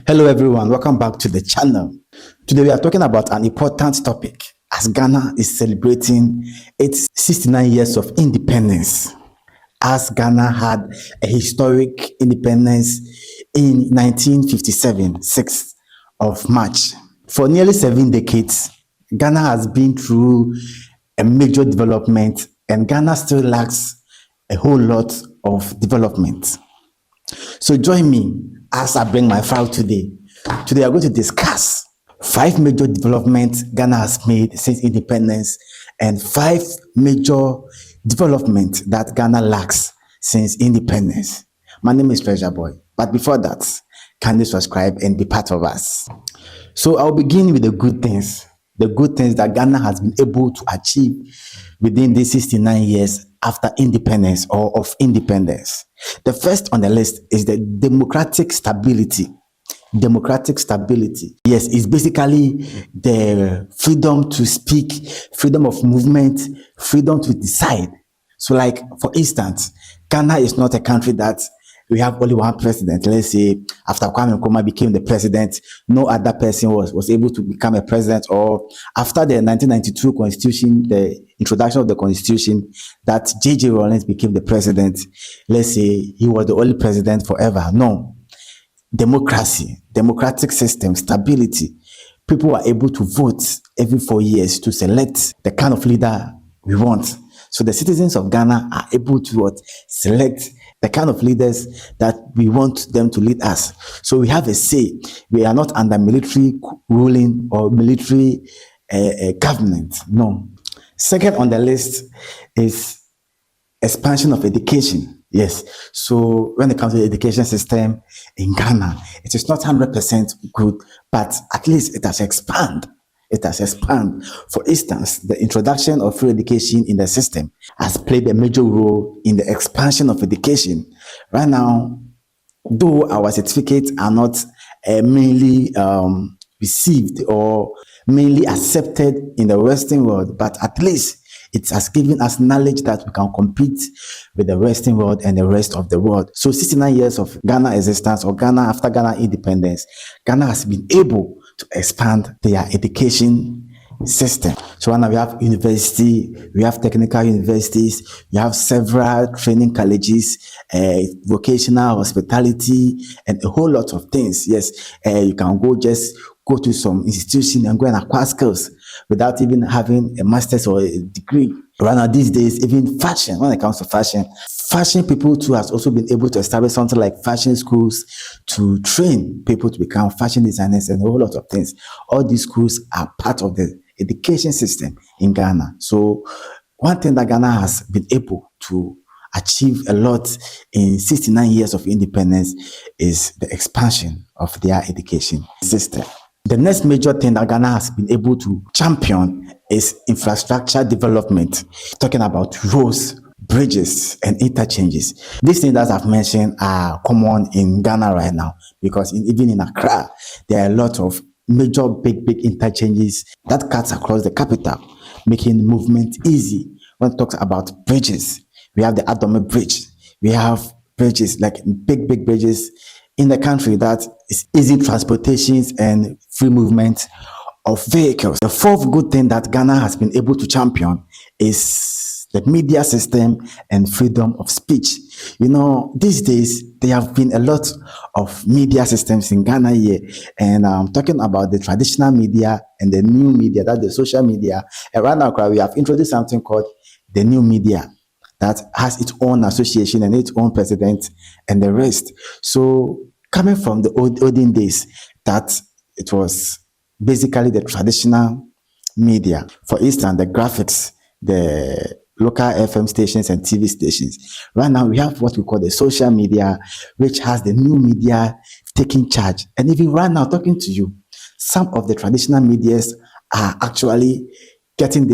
Hello everyone, welcome back to the channel. Today we are talking about an important topic as Ghana is celebrating its 69 years of independence. As Ghana had a historic independence in 1957, 6th of March. For nearly 7 decades, Ghana has been through a major development and Ghana still lacks a whole lot of development. So join me as I bring my file today. Today I'm going to discuss 5 major developments Ghana has made since independence and 5 major developments that Ghana lacks since independence. My name is Treasure Boy. But before that, kindly subscribe and be part of us. So I'll begin with the good things. The good things that Ghana has been able to achieve within these 69 years after independence or of independence. The first on the list is the democratic stability. Democratic stability. Yes, it's basically the freedom to speak, freedom of movement, freedom to decide. So, like for instance, Ghana is not a country that we have only one president. Let's say after Kwame Nkrumah became the president, no other person was able to become a president. Or after the 1992 constitution, the introduction of the constitution, that J.J. Rawlings became the president. Let's say he was the only president forever. No. Democracy, democratic system, stability. People are able to vote every 4 years to select the kind of leader we want. So the citizens of Ghana are able to select the kind of leaders that we want them to lead us. So we have a say. We are not under military ruling or military government. No. Second on the list is expansion of education. Yes. So when it comes to the education system in Ghana, it is not 100% good, but at least it has expanded. It has expanded. For instance, the introduction of free education in the system has played a major role in the expansion of education. Right now, though our certificates are not mainly received or mainly accepted in the Western world, but at least it has given us knowledge that we can compete with the Western world and the rest of the world. So 69 years of Ghana existence or Ghana after Ghana independence, Ghana has been able to expand their education system. So now we have university, we have technical universities, we have several training colleges, vocational hospitality, and a whole lot of things. Yes, you can go to some institution and go and acquire skills without even having a master's or a degree. Right now, these days, even fashion, when it comes to fashion people too has also been able to establish something like fashion schools to train people to become fashion designers and a whole lot of things. All these schools are part of the education system in Ghana. So one thing that Ghana has been able to achieve a lot in 69 years of independence is the expansion of their education system. The next major thing that Ghana has been able to champion is infrastructure development, talking about roads, bridges, and interchanges. These things that I've mentioned are common in Ghana right now because even in Accra, there are a lot of major big interchanges that cuts across the capital, making movement easy. When it talks about bridges, we have the Adome Bridge. We have bridges like big bridges in the country that is easy transportations and free movement of vehicles. The fourth good thing that Ghana has been able to champion is the media system and freedom of speech. You know, these days there have been a lot of media systems in Ghana here, and I'm talking about the traditional media and the new media, that's the social media. And right now, we have introduced something called the new media that has its own association and its own president and the rest. So coming from the olden days, that it was basically the traditional media. For instance, the graphics, the local FM stations and TV stations. Right now, we have what we call the social media, which has the new media taking charge. And even right now, talking to you, some of the traditional medias are actually getting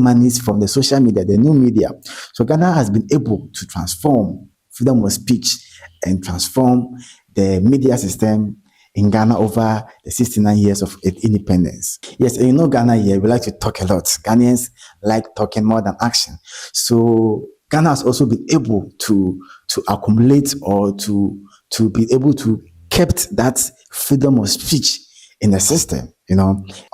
monies from the social media, the new media. So Ghana has been able to transform freedom of speech and transform the media system in Ghana over the 69 years of independence. Yes, and you know Ghana here, we like to talk a lot. Ghanaians like talking more than action. So Ghana has also been able to accumulate or to be able to kept that freedom of speech in the system.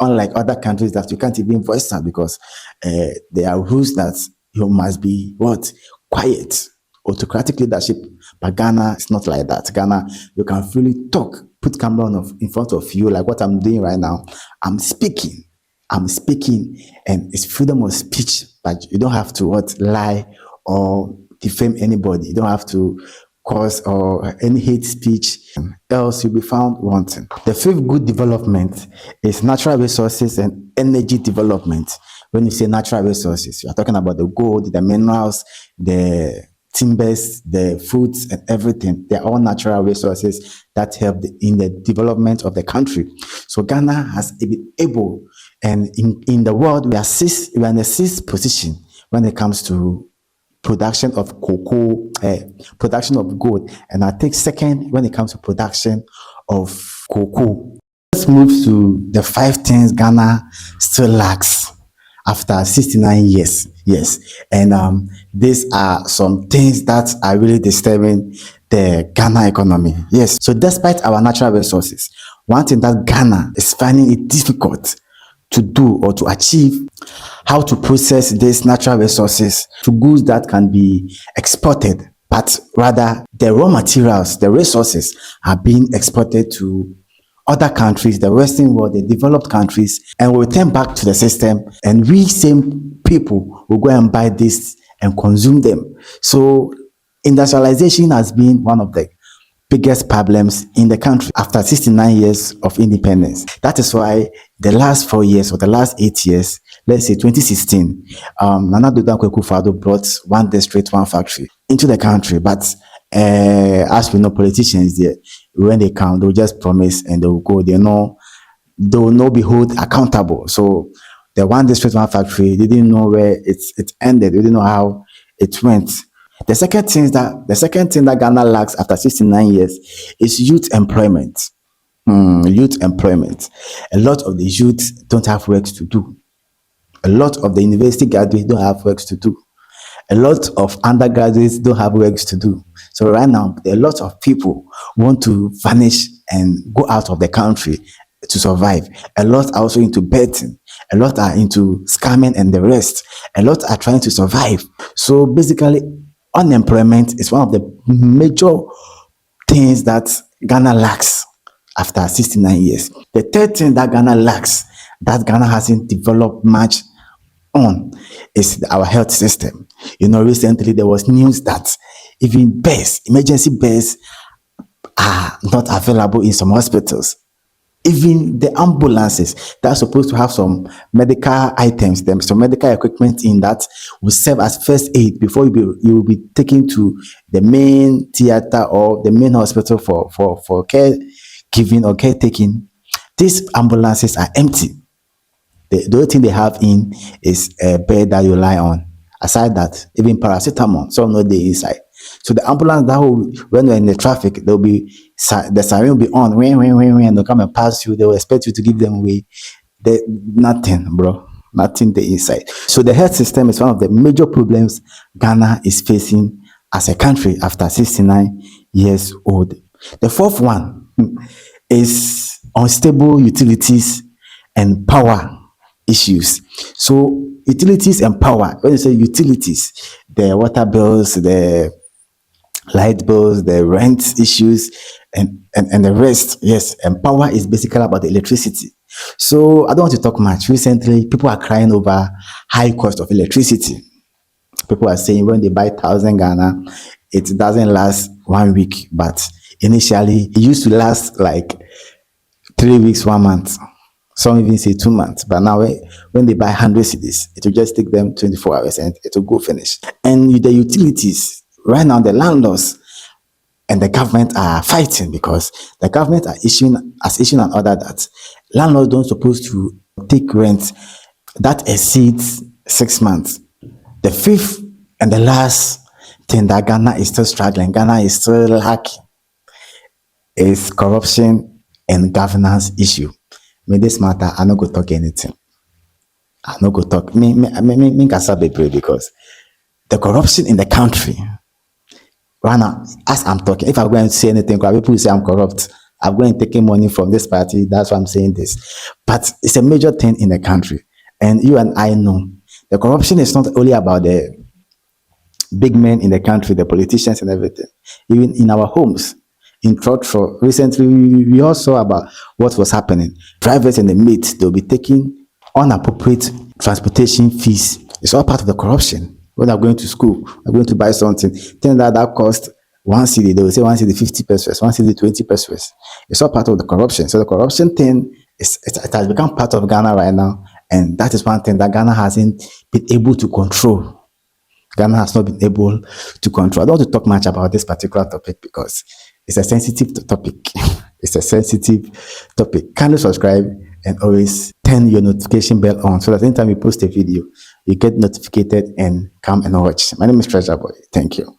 Unlike other countries that you can't even voice out because there are rules that you must be what quiet. Autocratic leadership, but Ghana is not like that. Ghana, you can freely talk, put camera on in front of you, like what I'm doing right now. I'm speaking, and it's freedom of speech, but you don't have to lie or defame anybody. You don't have to cause or any hate speech, else you'll be found wanting. The fifth good development is natural resources and energy development. When you say natural resources, you are talking about the gold, the minerals, the timbers, the foods, and everything. They're all natural resources that help in the development of the country. So Ghana has been able, and in the world, we are in the sixth position when it comes to production of cocoa, production of gold, and I take second when it comes to production of cocoa. Let's move to the 5 things Ghana still lacks after 69 years. Yes, and these are some things that are really disturbing the Ghana economy. Yes, so despite our natural resources, one thing that Ghana is finding it difficult to do or to achieve, how to process these natural resources to goods that can be exported, but rather the raw materials, the resources are being exported to other countries, the Western world, the developed countries, and will return back to the system, and we same people will go and buy this and consume them. So industrialization has been one of the biggest problems in the country after 69 years of independence. That is why the last 4 years or the last 8 years, let's say 2016, Nana Addo Dankwa Akufo-Addo brought one district, one factory into the country. But as we know, politicians, when they come, they'll just promise and they'll go. They will not be held accountable. So the one district, one factory, they didn't know where it ended. They didn't know how it went. The second thing that Ghana lacks after 69 years is youth employment. Youth employment. A lot of the youth don't have work to do. A lot of the university graduates don't have work to do. A lot of undergraduates don't have work to do. So right now, a lot of people want to vanish and go out of the country to survive. A lot are also into betting. A lot are into scamming and the rest. A lot are trying to survive. So basically, unemployment is one of the major things that Ghana lacks after 69 years. The third thing that Ghana lacks, that Ghana hasn't developed much on, is our health system. Recently there was news that even emergency beds are not available in some hospitals. Even the ambulances that are supposed to have some medical items, some medical equipment in that will serve as first aid before you will be taken to the main theater or the main hospital for care giving or caretaking. These ambulances are empty. The only thing they have in is a bed that you lie on. Aside that, even paracetamol, some no dey inside. So the ambulance when you're in the traffic, the siren will be on, when they'll come and pass you, they will expect you to give them away. Nothing, bro. Nothing there inside. So the health system is one of the major problems Ghana is facing as a country after 69 years old. The fourth one is unstable utilities and power issues. So utilities and power, when you say utilities, the water bills, the light bills, the rent issues, and the rest. Yes, and power is basically about the electricity. So I don't want to talk much. Recently, people are crying over high cost of electricity. People are saying when they buy 1,000 Ghana, it doesn't last 1 week, but initially it used to last like 3 weeks, 1 month. Some even say 2 months. But now when they buy 100 cedis, it will just take them 24 hours and it will go finish. And with the utilities, right now the landlords and the government are fighting because the government has issued an order that landlords don't supposed to take rent that exceeds 6 months. The fifth and the last thing that Ghana is still struggling, Ghana is still lacking, is corruption and governance issue. This matter, I no go talk anything. I no go talk. Me can be brave because the corruption in the country. Right now, as I'm talking, if I'm going to say anything, people will say I'm corrupt. I'm going to take money from this party. That's why I'm saying this. But it's a major thing in the country. And you and I know the corruption is not only about the big men in the country, the politicians and everything. Even in our homes, in church, recently we all saw about what was happening. Drivers and the mates, they'll be taking unappropriate transportation fees. It's all part of the corruption. When they're going to school, they're going to buy something, think that cost one city, they will say one city 50 pesos, one city 20 pesos. It's all part of the corruption. So the corruption thing it has become part of Ghana right now. And that is one thing that Ghana hasn't been able to control. Ghana has not been able to control. I don't want to talk much about this particular topic because it's a sensitive topic. It's a sensitive topic. Kindly subscribe and always turn your notification bell on so that anytime we post a video, you get notified and come and watch. My name is Treasure Boy. Thank you.